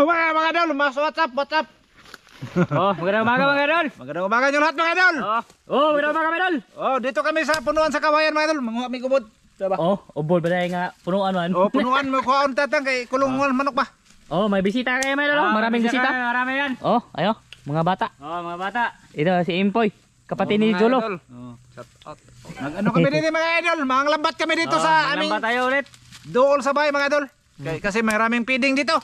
mga idol, mas WhatsApp. Oh, magandang umaga mga idol. Magandang umaga nyo lahat mga idol. Magandang umaga mga idol. Dito kami sa punuan sa kawayan mga idol. Mga may gubod. Diba? Ubol ba tayo nga punuan man? Punuan mo ko ang tatang kay kulungan manok ba? May bisita kayo mga idol. Maraming bisita. Marami yan. Ayo, mga bata. Mga bata. Ito si Impoy, kapatid ni Jolo. Shout out. Ano kami dito mga idol? Mga lambat kami dito sa aming lambat tayo ulit. dool sa bahay mga idol. Kasi maraming feeding dito.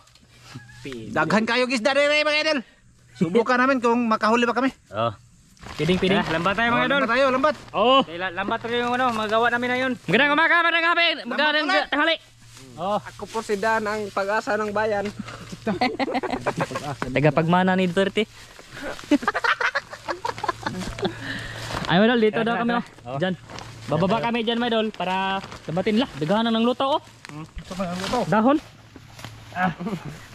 Daghan kayo isda rin mga idol. Subukan namin kung makahuli ba kami. Piding. Lambat tayo mga idol. Lambat. Lambat tayo yung magawa namin na yun. Magandang umaga, magandang gabi, magandang tanghali. Ako po si Dan, ang pag-asa ng bayan. Tagapagmana ni Duterte. Ay mga idol, dito daw kami Diyan. Bababa kami dyan mga idol para lambatin lah. Daghanan ng luto Dahon.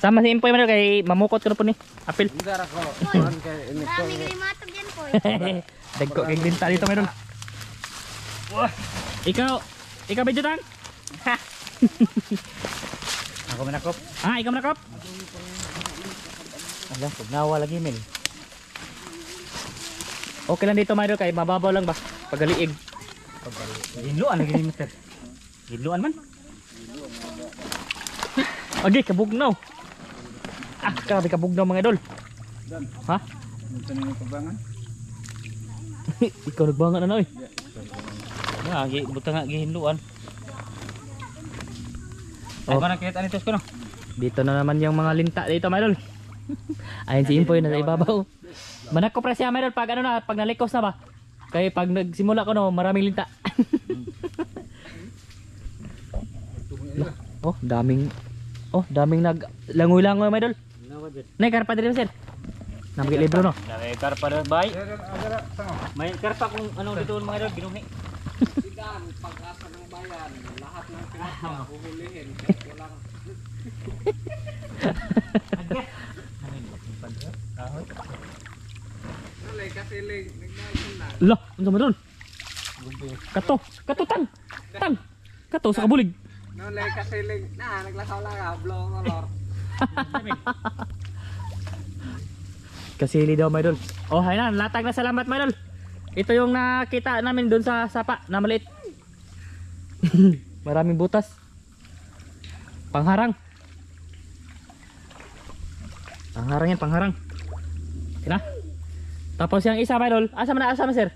Sama si Impoy mga idol kay mamukot ko na po ni apil. Maraming limatog yan po. Dagko kay linta dito mga idol. Ikaw medyo tang? Ako manakop. Ikaw manakop? Ala, pugnawa lagi men. Okay lang dito mga idol kay mababaw lang ba? Pagaliig. Hinluan lagi ni Mister. Hinluan man. Okay, kabugnaw. Grabe kabugnaw mga idol. Ha? Ikaw nagbangan na oy. Buta nga gihinluan. Ay ba nakita nito ko no? Dito na naman yung mga linta dito mga idol. Ayun si Impoy na sa ibabaw. Manak ko pre siya mga idol pag nalikos na ba? Kaya pag nagsimula ko no, maraming linta. Daming naglangoy-langoy mga idol. Nay karpa dito sir. Namigil libro no. Nay karpa dito bay. May karpa kung ano dito mga idol binungi. Sigan, pag-asa ng bayan, lahat ng pinaka huhulihin. Walang Nalay kasi nagnayon na. Lah, unsa man ron? Kato tang. Kato sa kabulig. Nalay kasi naglakaw-lakaw, blow color. Kasili daw mga idol. Hay na, latag na salamat mga idol. Ito yung nakita namin doon sa sapa na maliit. Maraming butas. Pangharang. Pangharang. Kina? Tapos yung isa mga idol, asa man sir?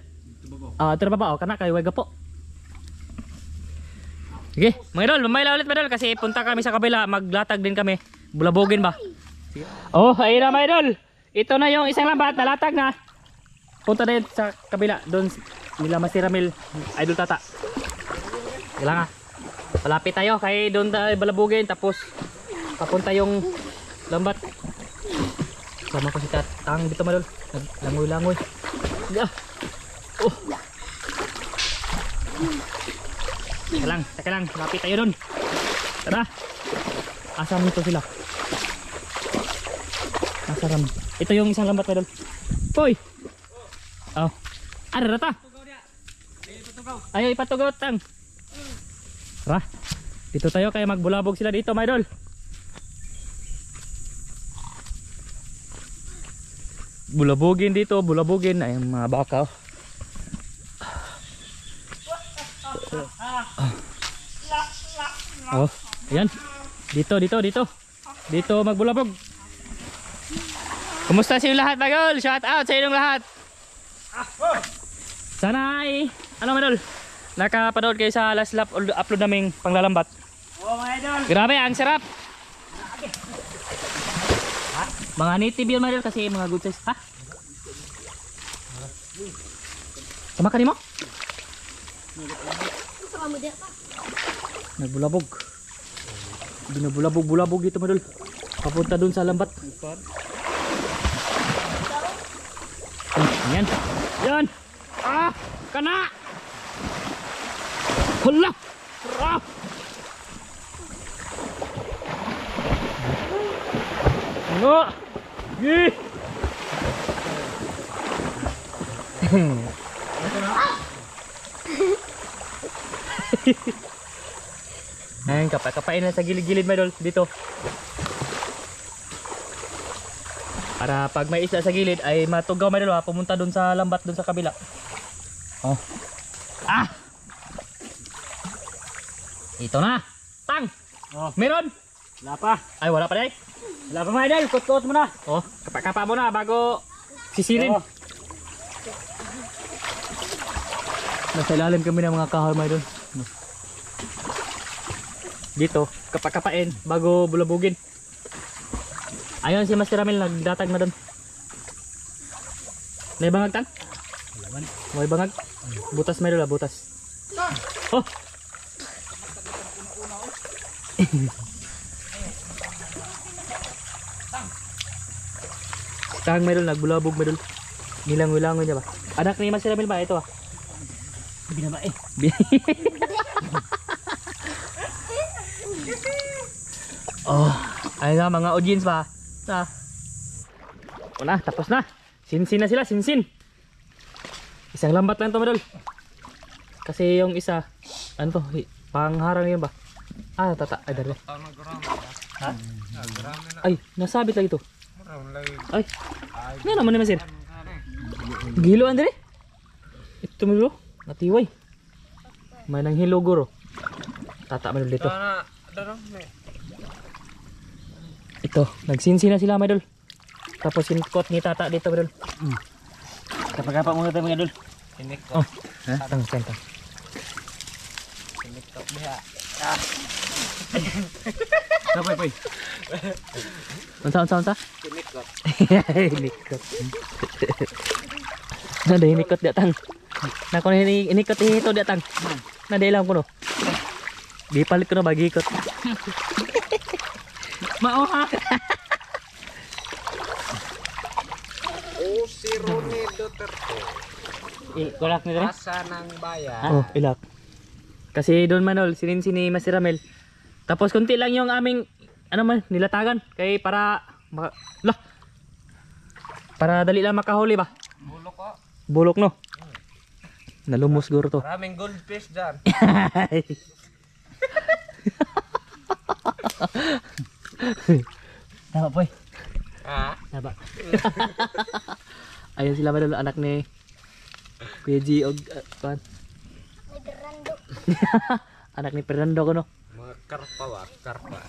Ito na baba, kana kay wega po. Sige, mga idol, mamayla ulit mga idol kasi punta kami sa kabila, maglatag din kami. Bulabogin ba? Ayun na mga idol. Ito na yung isang lambat, nalatag na. Punta na yun sa kabila, doon nila Masiramil, Idol Tata. Kailangan palapit tayo, kaya doon tayo balabugin, tapos papunta yung lambat. Sama ko si Tatang dito madol, langoy-langoy. Teka lang, lapit tayo doon. Tara, asam nito sila. Asaram. Ito yung isang lambat madol. Hoy! Rata. Ayaw ipatugaw tang. Tara. Dito tayo kaya magbulabog sila dito, my idol. Bulabogin dito, bulabogin ay mga baka. Ayan. Dito magbulabog. Kumusta sa lahat, my idol? Shout out sa inyong lahat. Sana ay mga idol, nakapanood kayo sa last lap upload naming panglalambat. Mga idol, grabe ang sarap. Mga native yun mga idol kasi mga good size. Tama ka mo? Nagbulabog. Binabulabog dito mga idol. Papunta dun sa lambat. Yan. Kana. Hala. Sarap. Ayun, kapain na sa gilid-gilid mga idol dito. Para pag may isda sa gilid ay matugaw may dalawa, pumunta dun sa lambat dun sa kabila. Oh. Ah! Ito na. Tang! Oh. Meron? Wala pa. Ay, wala pa dahil. Wala pa mga idol. Kot-kot mo na. Oh, kapa mo na bago sisirin. Oh. Nasa ilalim kami ng mga kahoy mga idol. Dito, kapain bago bulabugin. Ayun si Master Ramil nagdatag na doon. May bangag tang? May bangag? Butas may doon, butas. Oh! Tang may doon, nagbulabog may doon. Nilang-wilangon niya ba? Anak ni Master Ramil ba? Ito ah. Binaba eh. Oh, ayun na mga audience ba? Wala, tapos na. Sinsin na sila, sinsin. Isang lambat lang to, madol. Kasi yung isa, ano to, pangharang yun ba? Ah, tata, ay dali. Ha? Ay, nasabit lagi to. Ay, ano naman naman sir? Gilo, Andre? Ito mo natiway. May nang hilogoro. Tata, madol dito. Ito, nagsinsi na sila, madol. Tapos sinikot ni tata dito, madol. Kapag-kapa muna tayo mga idol. Oh, ha? Tang. Sinikot diha. Kapay, pay. Unsa? Sinikot. Hinikot. Nada hinikot dia tang. Na kono hinikot ito dia tang. Nada ilang kuno. Di palit ko na bagi ikot. Mao ha. Oh, si Ronnie Duterte. Kolak ni dere. Asa ng bayan. Oh, ilak. Kasi doon manol sininsi ni Master Ramel. Tapos konti lang yung aming ano man nilatagan kay para para dali lang makahuli ba. Bulok ko. Bulok no. Nalumos guro to. Maraming goldfish dyan. Tama boy. Ha? Tama. Ayun sila ba anak ni Kuya G og kan. May derando. Anak ni Fernando ko no. Mga karpa ba? Karpa.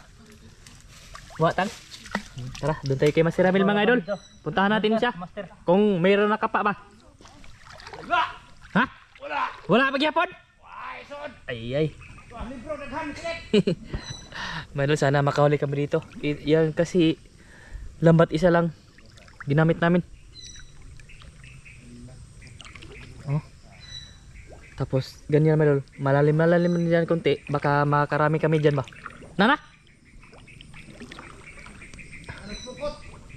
Watan. Tara, doon tayo kay Master Ramil mga idol. Puntahan natin siya. Kung mayroon na kapa ba? Ha? Wala pagyapon? Ay. Manol, sana makahuli kami dito. Yan kasi lambat isa lang ginamit namin. Oh. Tapos ganyan Manol, malalim diyan konti, baka makarami kami diyan ba. Nana?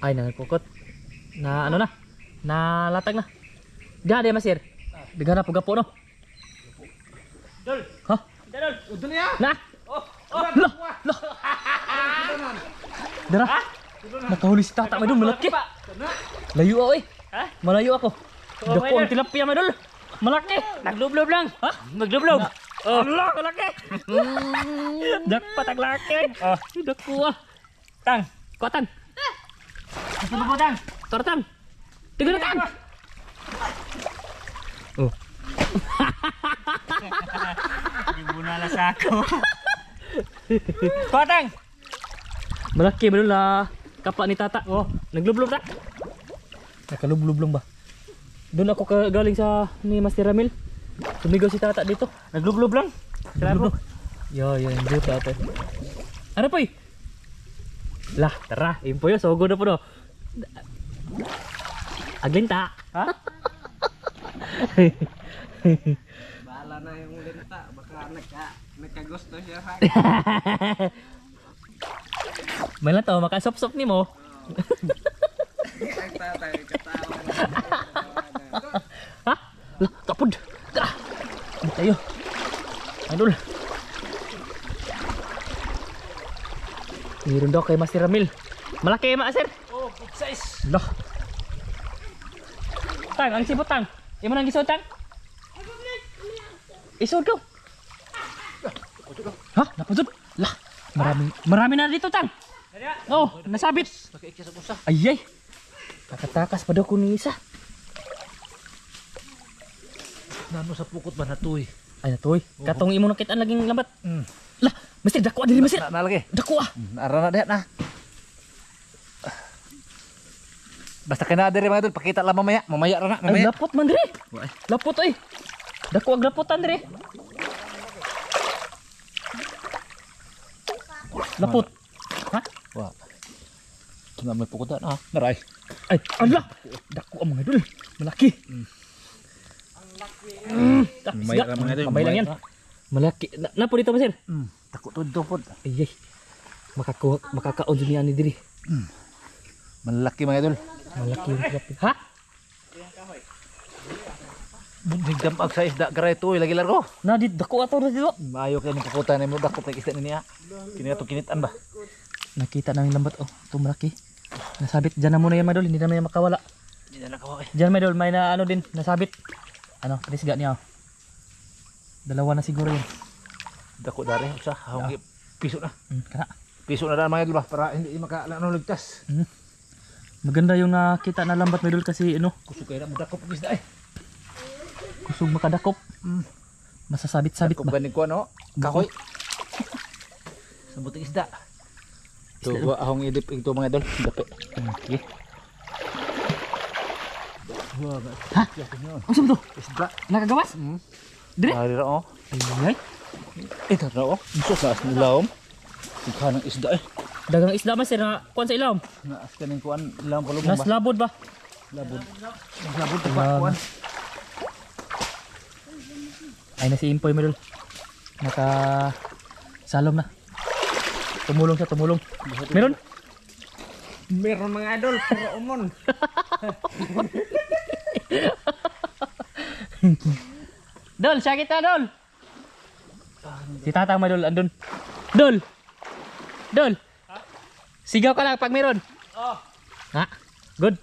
Ay, nangkukot. Na ano na? Nalatag na. Gade masir. Diga na pugapo no. Dol! Ha? Dol! Udol niya! Na? Oh! Lo. Dara. Nakahuli si tata madul malaki. Layo ako eh. Ha? Malayo ako. Dako ang tilapia madul. Malaki. Naglublob lang! Ha? Naglublob! Oh, malaki. Dakpat ang laki. Oh, dako ah. Tang! Kuatan. Ito mo tang! Tortang. Tiga na tang. Oh. Ibunala sa ako. Kuatang! Malaki madul na kapa ni tata. Oh, naglublob na. Nakalublob lang ba? Doon ako galing sa ni Master Ramil. Sumigaw si tata dito. Naglublob lang! Naglublob. Yo, yung juta ate. Ano po eh? Lah, tara. Impo yun. Sogo na po no. Aglinta. Ha? Bahala na yung linta. Baka nagkagusto siya sa akin. May lang to, makasop-sop ni mo. Ang tatay, katawa na. Ha? Lah, kapod. Tara. Hindi tayo. Idol. Meron daw kay Master Ramil. Malaki ma sir. Oh, big size! Lah. Tang, ang sibot tang. Imo nang gisod tang? Isod ko. Ha? Napasod? Lah. Marami na dito tang. Oh, nasabit. Ay ay. Nakatakas pa daw ko ni isa. Nano sa pukot ba na to eh? Ay natoy. Katong imo nakitaan laging lambat. Lah, Mister dako diri Mister. Nalagi. Dako ah. Nara na diha na. Basta kay na diri mga idol, pakita lang mamaya. Mamaya ra na, Ay mamaya. lapot man diri. Wa, Lapot oy. Dako ag lapotan diri. Lapot. Ha? Wa. Tuna may pukutan ah. Naray. Ay, ala. Dako ang mga idol. Malaki. Mamaya ra mga idol. Kamay lang yan. Malaki. Napo dito Mister. Tako to pod. Ay, makakaon dyan niya ni diri. Malaki mga idol. Malaki yung tilapia. Ha? Nigdam ag sa isda garay to lagi largo. Na dit dako ato na dito. Maayo kay ni pukutan nimo dako kay isda niya. Kini ato kinitan ba? Nakita namin lambat oh, ito malaki. Nasabit diyan na muna yan Madol, hindi na yan makawala. Hindi na nakawak. Diyan Madol, may na ano din, nasabit. Ano, panisga niya oh. Dalawa na siguro yun. Dako dari usa hawang piso na. Kana. Piso na daan mga idol ba para hindi makaano ligtas. Maganda yung nakita na lambat Madol kasi ano, Kusog kay na mo dako pag isda eh. kusog makadakop. Masasabit-sabit Kung ba? ganing ko ano, kahoy. Sa buting isda. To wa ahong idip ito mga idol, dapat. Okay. Wa ba. Ha? Ang sabi to? Isda. Nakagawas? Dire? Dari ra oh. Ay, Ito ra oh. Iso sa nilaom. Ika ng isda eh. dagang isda Master na kuan sa ilawom. Naas kaning kuan ilang palubong Nas ba? labod ba? Labod. Labod pa kuan. Ay na si Impoy Madol. Naka salom na. Tumulong siya, tumulong. Meron? Meron mga idol, pero umon. Dol, siya kita Dol. Si Tatang Madol andun. Dol. Dol. Sigaw ka lang pag meron. Oh, Ha? Good.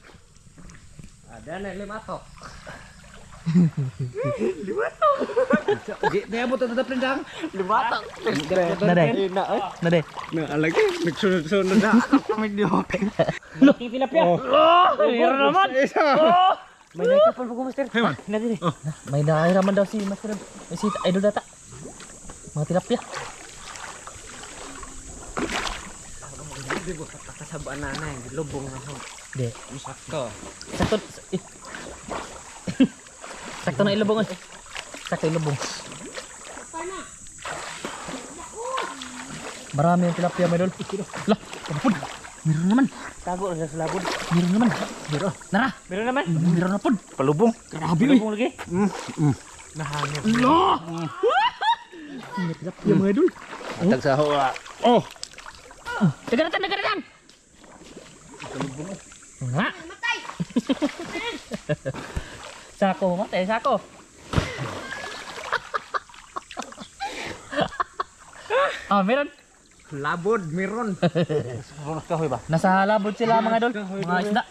ada na limatok. Di mo to tatap nindang. Limatok. Naday. Naday. Na alagi, nagsunod-sunod na. Kami di okay. Look, yung tilapia. Meron naman. Oh. May nakapal po ko Master. Nadiri. May nairaman daw si Master. Si Idol Data. Mga tilapia. Kasabaan na na, lubong na ho. Di. Sakto. Sakto. Sakto na ilubong. Sakto ilubong. Marami yung tilapia, Idol. Lah, kapun. Meron naman. Tago na sa labod. Meron naman. Meron. Nara. Meron naman. Meron na po. Palubong. Grabe uy. Lubong lagi. Nahangin. Lah. May tilapia mga Idol. Tag sa ho. Oh. Nagaratan, nagaratan. Nga. Matay! Sako, matay, sako. Ah, meron. Labod, meron. Runas kahoy ba? Nasa labod sila mga Idol. Mga isda.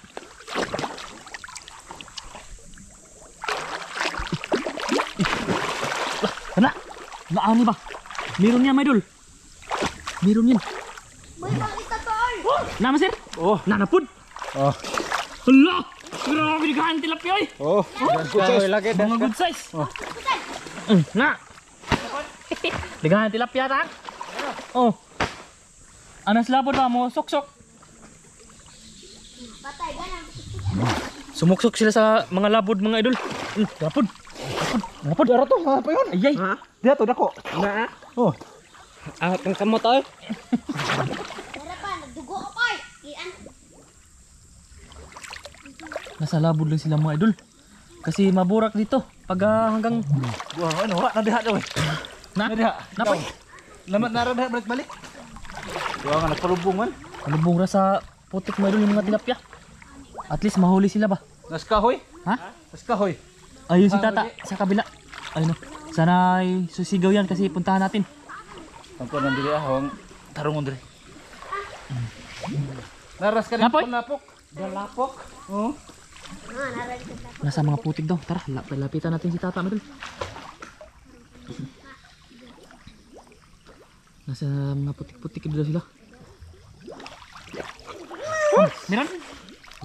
Kana. Naani ba? Meron yan, mga Idol. Meron yan. Boy, bakit ka tol? Nama sir? Oh. Nanapod. Oh. Hala! Grabe di kain tilapia oy. Oh. Kahoy lagi Mga good size. Na. Digahan tilapia ta. Oh. Anas labod ba mo sok-sok? Patay, ganang. Sumuksok sila sa mga labod mga idol. Lapod. Lapod. Dara to, ha pa yun. Ayay. Ha? Diha to dako. Na. Oh. Ahot ng kamot ay. Dara pa, nagdugo ko pa eh. Iyan. Nasa labod lang sila mga idol. Kasi maburak dito. Pag hanggang Wah, ano wa na diha daw eh. na. Diha. Napoy. Lamat na ra diha balik-balik. Wah, nga nagpalubong man. Kalubong ra sa putik mga idol yung mga tilapia. At least mahuli sila ba? Nas kahoy. Ha? Nas kahoy. Ayun si tata sa kabila. Ayun. Sana ay susigaw yan kasi puntahan natin. Ang kuan diri hawang tarungon diri. Naras ka rin Napoy? napok. Dalapok. Oh. Naran ko ta. Nasa mga putik daw. Tara, lapitan natin si tata madul. Nasa mga putik-putik daw sila. Meron?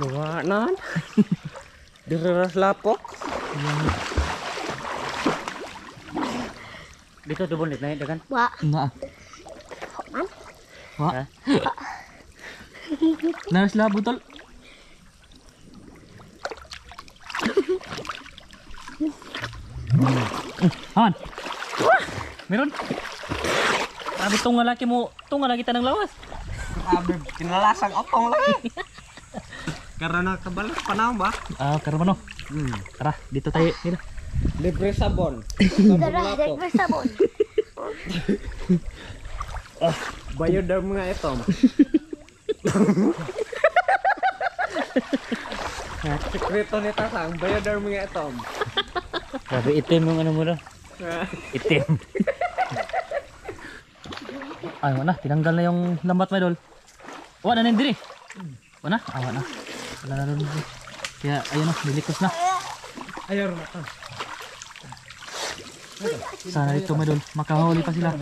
Luwanan. Direras lapok. Dito dubon lit na dagan. Wa. Nga. Wa. Naras labo tol. Han. Meron. Sabi tong nga laki mo, tong nga lagi tanang lawas. Abi kinalasang otong lagi. Karena kabalas panahon ba? Ah, karon no. Tara, dito tayo nila. Libre sabon. Sabon Dara, lapok. dek sabon. Bayad daw mga itom. Sekreto ni Tasang, bayad daw mga itom. Grabe itim yung ano mo daw. Itim. Ay, wala. Tinanggal na yung lambat mo, idol. Wala na nandiri. Wala na? Wala na. Wala na nandiri. Kaya, ayun na. Nilikos na. Ayaw na to. Sana dito, idol. Makahuli pa sila.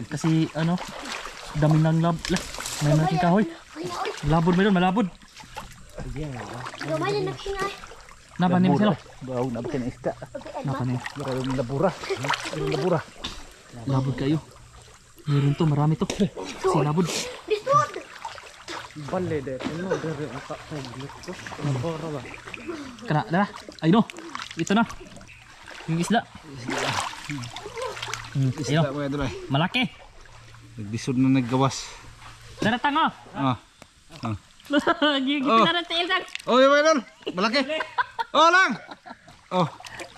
Kasi, ano, dami ng may malaking kahoy. Malabod, idol. Malabod. Gamay na nagsingay. Napanin mo sila. Bawo na ba na isda? Napanin. Yung labura. Yung labura. Labod kayo. Meron to. Marami to. Kasi labod. Disod. Bale de, ano dere ang glucose. Nabora ba? Kana, dara. Ay no. Ito na. Yung isda. Isda Ayun. mga idol ay. Malaki. Nagdisod na naggawas. Dara tango. Ah. Gipinta na tail tang. Oh, yung mga idol. Malaki. Oh, lang. Oh.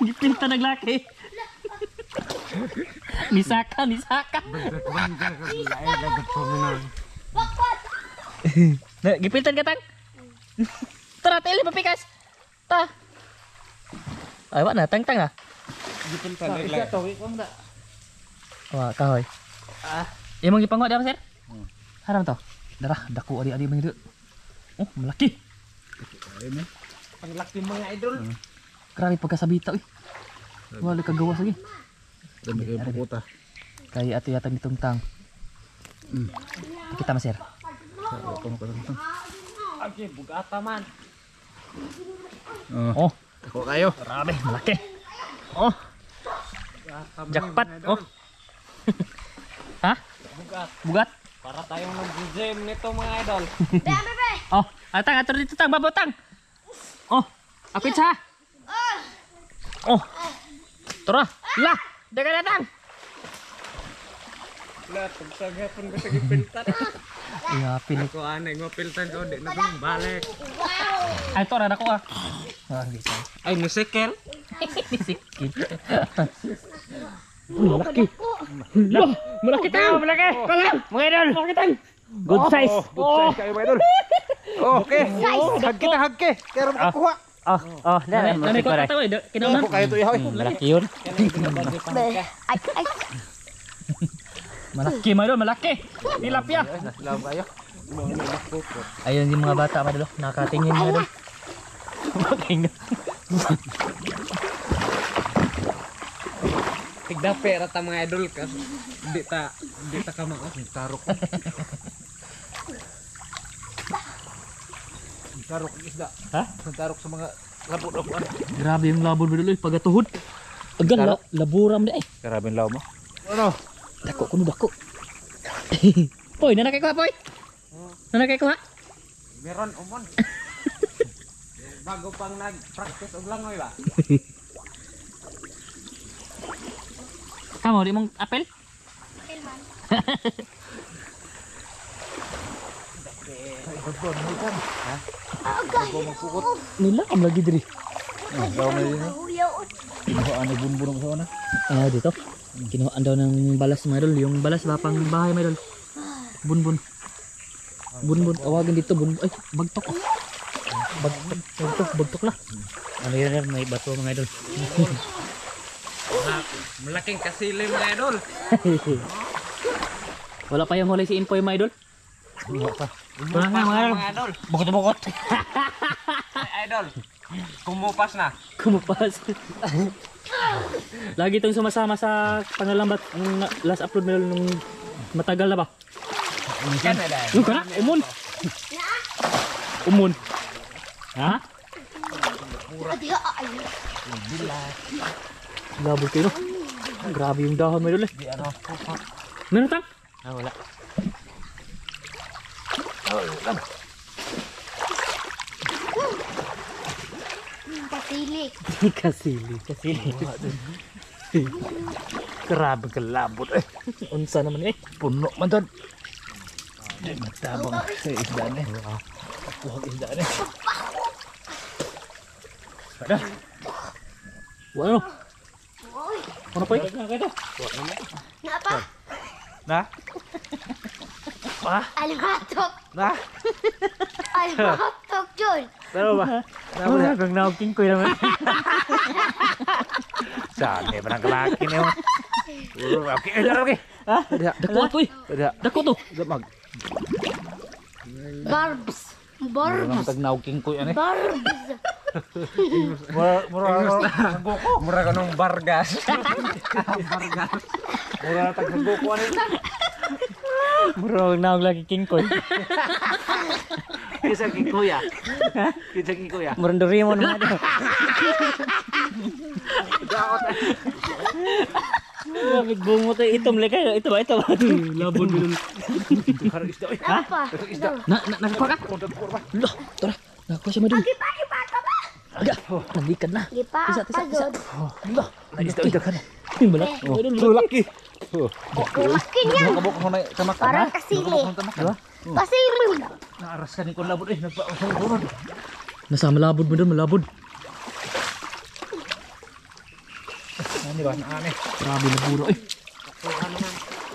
Gipinta naglaki. Nisaka, nisaka. Gipintan ka tang. Tara tail papikas. Ta. Ay wa na tang ah. Gipinta nila. Wah, kahoy. Imong gipangwa dia, Sir? Haram to. Dara, dako adi-adi man dito. Oh, malaki. Ang laki mga idol. Grabe pagkasabita eh. Wala kagawas lagi. Dami kayo puputa. Kaya ati-atang itong tang. Kita, Sir. Agi bugata man. Oh. Oh, Ako kayo. grabe, malaki. Oh, jackpot. Oh. Ha? Bugat. Bugat. Para tayong nag-gym nito mga idol. Dami be. Oh, atang atur dito tang babotang. Oh, apit sa. Oh. Tara, lah. Dagan datang. Lahat pagsagapon ko sa gipinta. Iya, pin. Ako anay mo piltan ko di na kung balik. Ay, to ra ko ah. Ah, bisa. Ay musikel. Sikit. Malaki. Lah, malaki tang, malaki. Kalam, mga idol. Malaki tang. Good size. Good size kayo mga idol. Oh, okay. Hag kita, hag ke. Kaya makakuha. Oh, nanay ko tayo, kinaunan. Ako kayo to ihoy. Malaki yun. Be. Ay. Malaki, mga idol, malaki. Tilapia. Nasilaw kayo. Ayun yung mga bata, mga idol. Nakatingin, mga idol. Making. Tigda pera ta mga idol kas di ta kamaos Tarok. Tarok ang isda. Ha? Tarok sa mga labot ako. Grabe yung labon, mga idol. Pagatuhod. Agal, laburam di ay. Karabing law mo. Ano? Dako, kuno dako. Poy, nanakay ko ha, Poy. Nanakay ko ha. meron umon. Bago pang nag-practice og langoy ba. Kamu di mong apel? Nila am lagi diri. Daw na yun. Uyaw. Kinuhaan na bunbunong sa una. Ah, dito. Kinuhaan daw ng balas, mga idol. Yung balas ba pang bahay, mga idol. Bunbun. Bunbun. Awagin dito, bunbun. Ay, bagtok. Oh. Bagtok na. Ano yun, may bato, mga idol. Malaking kasili mga idol. Wala pa yung huli si Inpoy, mga idol. Wala pa. Wala nga, mga idol. Mga idol. Bukot-bukot. Ay, idol. Kumupas na. Kumupas. Lagi itong sumasama sa panalambat ng last upload mo nung matagal na ba? Canada. Yung ka na, umon. Umun. Ha? Adi ay. Labog kayo. Grabe yung dahon may dole. Meron tang? Ah, wala. Kasili. Kasili. Grabe kalabot eh. Unsa naman eh. Puno man doon. Matabang sa isda na. Kuhag isda na. Ada. Wow. Oy. Ano pa eh? Napa? Na? Almatok. Na? Almatok John. Pero ba? Wala kang nauking ko naman. Saan eh, parang kalaki na yun. Okay, okay. Ha? Dako to eh. Dako to. Mag. Barbs. Ang tagnawking ko yan eh. Barbs. Mura ka nung Bargas. Mura na tagnawking ko ano yun. Bro, naog lagi king koy. Kisa king kuya. Kisa king kuya. Murang Doraemon na daw. Grabe bungo to itom le kayo. Ito ba? Labon bilul. Ha? Napa? Nakakuha ka? Loh, tara. Nakakuha siya madun. Gipa ka ba? Aga, nandikan na. Gipa Isa. ka John. Loh, nagista ka na. Yung balat. Laki. Laki niya. Kabuk mo na tamak. Parang kasili. Kasili. Naaras ka ni ko labot eh. Nagpausay ko ron. Nasa malabod mo doon, malabod. Ano ba? Naaneh. Grabe na buro eh.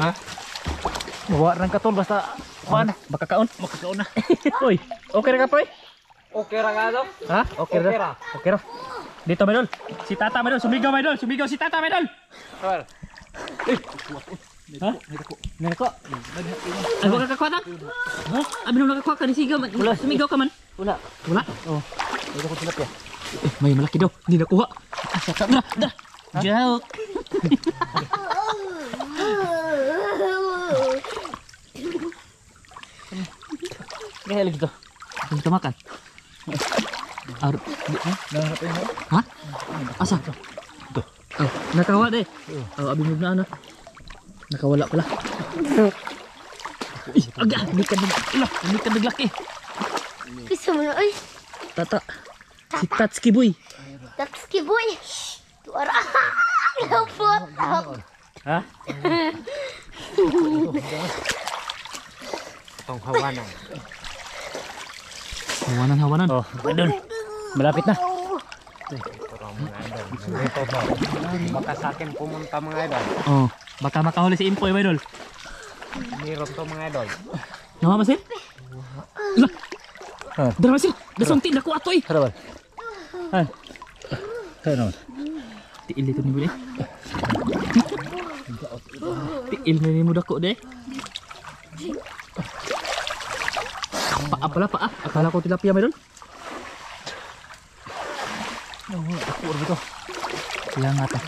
Ha? Mawa ng katol basta kuan. Makakaon. Makakaon na. Uy, okay ra ka pa eh? Okay ra ka daw? Ha? Okay Okay ra. ra. Okay ra. Dito Maydol. Si Tata Maydol, sumigaw Maydol. Sumigaw si Tata Maydol. Well, Ha? Nako. Ay, wag ka kuha ta? Ha? Abi nung nakakuha ka ni sigaw man. Sumigaw ka man. Wala. Oh. Ito ko tilapia. May malaki daw. Hindi nakuha. Saka na. Joke. Kaya lagi to. Hindi kita makan. Ha? Asa? Ito. Oh, nakawa deh. Oh, abi mo na ano. Nakawala pala. Ih, aga, hindi ka naglaki. Bisa mo na. Uy. Tata. Si Tatski boy. Tatski boy. Tuara. Lupot. Ha? itong hawanan. Hawanan. Oh, Idol. Malapit na. Ito ba? Baka sa akin pumunta mga idol. Oh, baka makahuli si Impoy, Idol. Meron to mga idol. Nama Masin? Lah. Dara Masin, dasong ti dako ato eh. Harapan. Han. Ano? Tiil itu ni boleh. Tiil ni mo dako deh. Apalah Pak? Akala ko tilapia, Idol. Aku betul. Yang atas.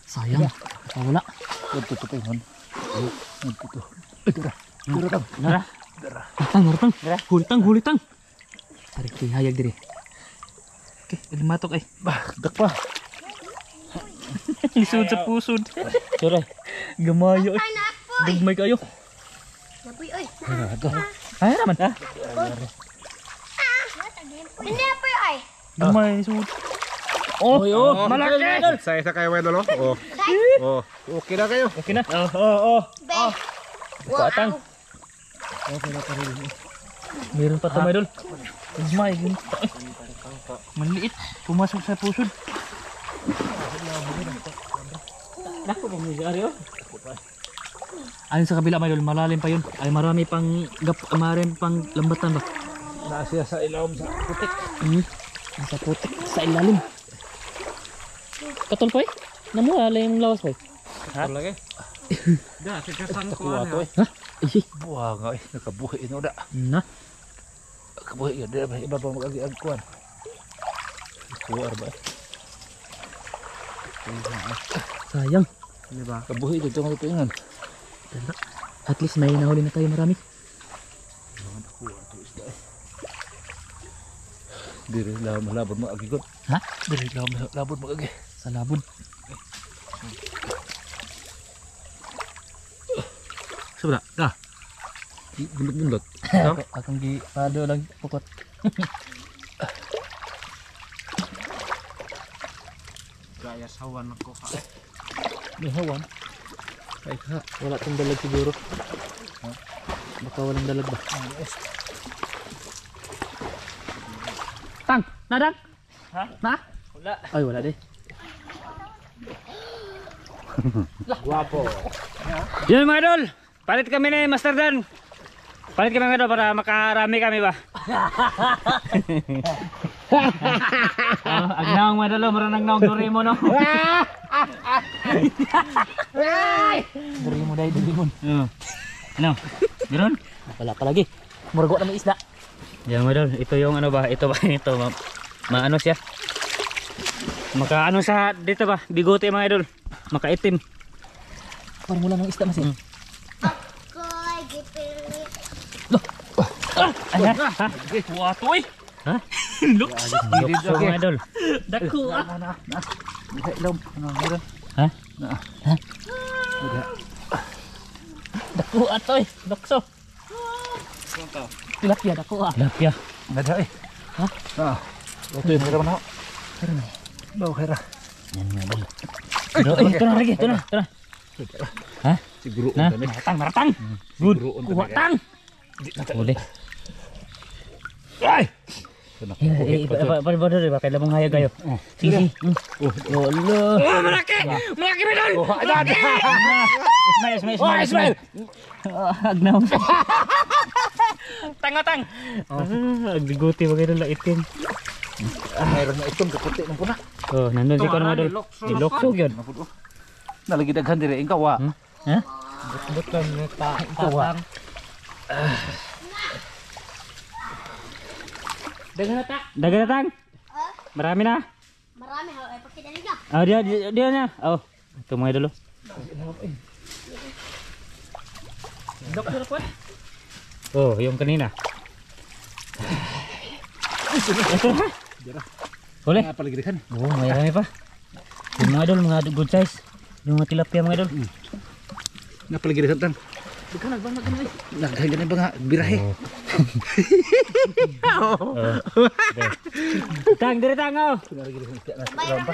Sayang, wala. Tutup ingon. Tutup. Nara. Nartang. Hulitang. Tarik ti hayag diri. Oke, ini matok eh. Bah, dak pa. Lisod sa pusod. Sure. Gamayo eh. Anak po. Dugmay kayo. Napoy, oy. Ay naman ha. Hindi po ay. Gumay sud. Oh, malaki. Saya kayo wedol oh. Oh, okay na kayo. Okay na. Oh. Be. Kuatang. Meron pa to, Idol. Gumay. Maliit. Pumasok sa pusod. Naku, pamigari oh. Ayun sa kabila, Idol, malalim pa yun. Ay marami pang lambatan ba? Nasiya sa ilawom sa putik. Sa putik, sa ilalim. Katol pa eh? Namuha, alay yung lawas pa eh. Ha? Lagi. Da, sigasan ko Kuha to ano. eh. Ha? Ay, Buha nga eh, nakabuhi ino da. na. Nakabuhi ya, di ba iba pa mag-agi-ag kuhan. Kuha ba? Sayang. Di ba? Kabuhi dito nga pingan. At least may nahuli na tayo marami. Diri malabot mo agi gud. Ha? Diri malabot mo agi. Sa labon. Sabda. Dah. Bundot-bundot. Akong gi pado lang pukot. Gaya sawan ako ka. May hawan. Ay ha, wala tong dalag siguro. Ha? Baka walang dalag ba? Tang, nadang? Ha? Na? Wala. Ay, wala din. Guwapo. Yun mga idol, palit kami ni Master Dan. Palit kami mga idol para makarami kami ba? Agnaong mga idol, maranang naong Doraemon no? Doraemon dahil Doraemon. Ano? Meron? Wala pa lagi. Murgo na may isda. Yan mga idol, ito yung ano ba? Ito ba? Ito maano siya? Makaano sa dito ba? Bigote mga idol. Makaitim. Parang mula ng isda masin. Ako'y gipilit. Ayan. Ha? Watoy. Ha? Lukso. Lukso mga idol. Dako ah. Ilom. Ano meron? Ha? Ha? Dako atoy. Lukso. Tilapia dako ah. Tilapia. Nada eh. Ha? Ah. Otoy meron na. Meron na. Bawa kira. Yan mga idol. Ito na lagi. Ito na. Ito na. Ha? Siguro Na? unta ni. Maratang. Maratang. Good. Kuha tang. Boleh. Ay. Pada pakai lamang hayag kayo. Sige. Oh, Allah. Oh, malaki. Malaki medal. Oh, ada. Ismail. Agnaw. Tang. Agdiguti bagay dun laitin. Meron na itong kaputi ng puna. Oh, nandun si Kuan Madol. Diloksog yun. Nalagi daghan diri ikaw wa. Ha? Bukan neta. Kuha. Dagan na tang. Marami na. Marami hal ay pakita nila. Oh, dia na. Oh, ito mga idol. Doktor Kuan. Oh, yung kanina. Boleh? Apa lagi daghan? Oh, marami pa. Yung mga idol, mga good size. Yung mga tilapia mga idol. Napa lagi daghan tang? Naghay ganun ba nga birahe? Tang, dire tang oh. Bayar na.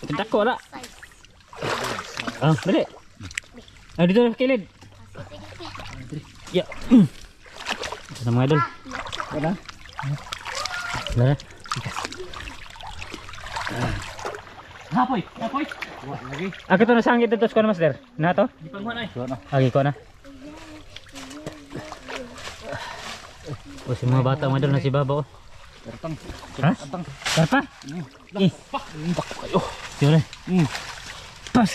Kentak ko wala. Ah, dali. Ah, dito kilid. Ya. Ito na mga idol. Wala. Wala. Hapoy. Lagi. Ako to nasangit dito sa master. Na to? Di pa mo na. Agi ko na. O si mga bata mga idol na si Baba oh. Tang. Ha? Karpa? Eh. Kayo. Siyempre. Pas.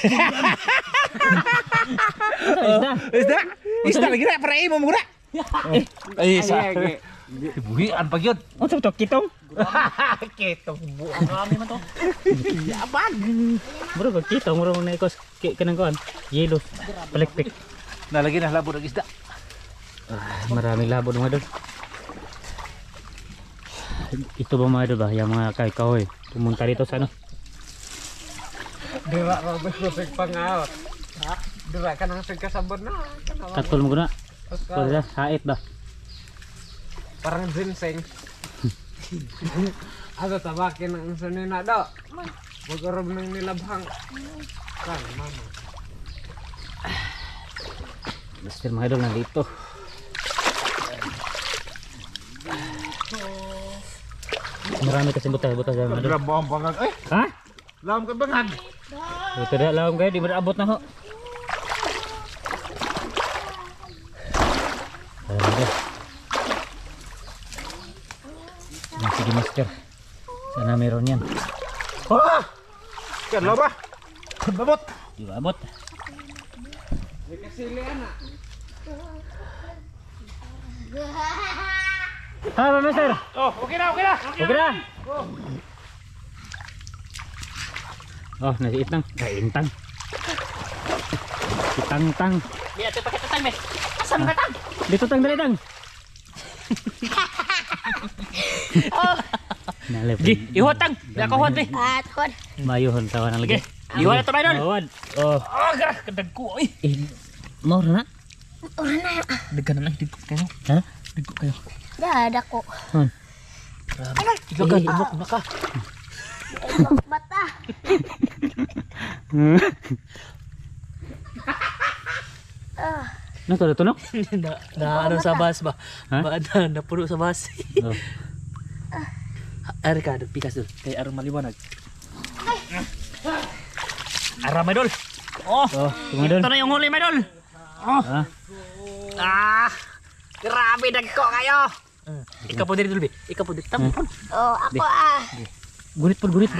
Isda lagi na para imo muna. Ay sa. Buhian pag yun. Oh, to kitong. Ketong buang kami man to. Yaban. Bro, kag kitong muro na ikos kanang kuan. Yelo. Palikpik. Nalagi na labo ng isda. Maraming labo mga idol. Ito ba mga idol ba? Yung mga kahoy. Pumunta dito sa ano? Dira ra besok pangaot. Ha? Dira ka nang kasabot na. Katol mo guna. Kuya, hait ba? Parang ginseng. Ada tabakin ang sanina do. Wag nang nilabhang. Kan mama. Mister mga idol nandito. Marami kasi butas sa mga idol. Grabong bangag. Ay, Ha? lam ka bangag. Ito na lang kayo, di mo naabot na ho. Sige master. Sana meron yan. Ah! Kan lo ba? Babot. Di ba abot? Di kasili ana. Ha ba master? Oh, okay na. Okay na. Oh, nasiit lang. Kaintang. Tang-tang. Biya, ito pakitatang, me. Asam ka tang? Dito tang, dali tang. Gi, ihot tang. Biya ko hot, eh. Tuhod. Mayuhon tawa ng lagi. Ihot na ito, idol. Awad. Oh. Oh, gara, kadag ko, eh. Mau na. Daghan na lang, digko kayo. Ha? Digko kayo. Dada ko. Ilagan, umok na ka. Ibang mata. Ano to tunog? Na ano sa bus ba? Ha? Ba na puno sa bus. Oh. Ari ka, pikas dul. Kay aron maliwanag. Ara, my dol. Oh, Oh, tumadon. ito na yung huli, my dol. Oh. Ha? Ah, grabe dagko kayo. Ikaw po diri dulbi. Ikaw po diri. Tama. Oh, ako ah. Gunit po, gunit.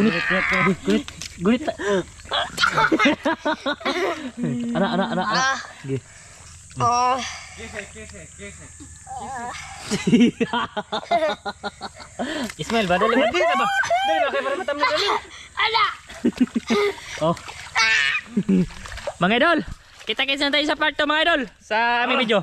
Gunit. Ana. Gi. Oh. Ismail, ba dali ba ba? Dali ba kay para matam dali. Ala. Oh. Mga idol, kita-kits na tayo sa part 2 mga idol sa aming video.